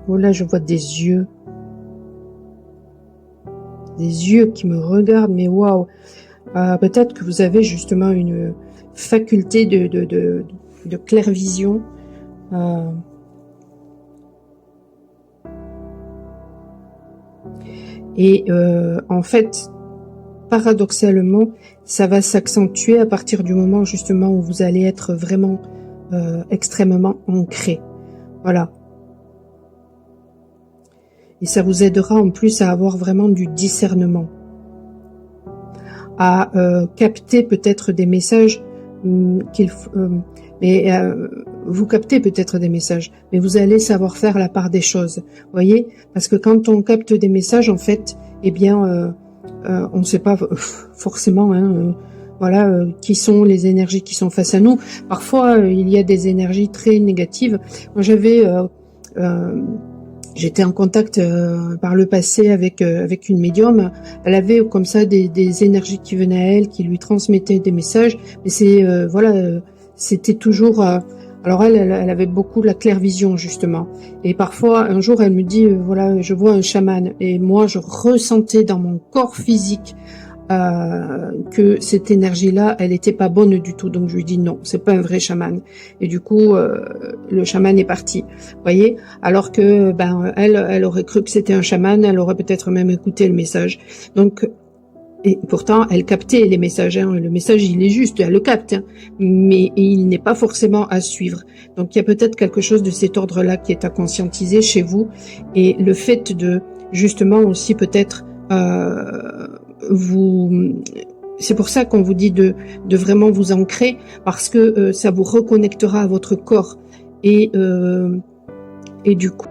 Oh là, je vois des yeux. Des yeux qui me regardent, mais waouh. Peut-être que vous avez justement une faculté de clairvision. En fait, paradoxalement, ça va s'accentuer à partir du moment justement où vous allez être vraiment extrêmement ancré. Voilà. Et ça vous aidera en plus à avoir vraiment du discernement, à capter peut-être des messages vous captez peut-être des messages, mais vous allez savoir faire la part des choses, voyez, parce que quand on capte des messages, en fait, eh bien, on ne sait pas forcément, hein, voilà, qui sont les énergies qui sont face à nous. Parfois, il y a des énergies très négatives. Moi, j'étais en contact par le passé avec une médium. Elle avait comme ça des énergies qui venaient à elle, qui lui transmettaient des messages. Mais c'est voilà, c'était toujours. Alors elle avait beaucoup la clairvision justement. Et parfois, un jour, elle me dit voilà, je vois un chaman. Et moi, je ressentais dans mon corps physique que cette énergie-là, elle n'était pas bonne du tout. Donc je lui dis non, c'est pas un vrai chaman. Et du coup, le chaman est parti. Vous voyez, alors que elle aurait cru que c'était un chaman, elle aurait peut-être même écouté le message. Donc et pourtant, elle captait les messages. Hein. Le message, il est juste, elle le capte, hein. Mais il n'est pas forcément à suivre. Donc il y a peut-être quelque chose de cet ordre-là qui est à conscientiser chez vous. Et le fait de justement aussi peut-être c'est pour ça qu'on vous dit de vraiment vous ancrer, parce que ça vous reconnectera à votre corps et du coup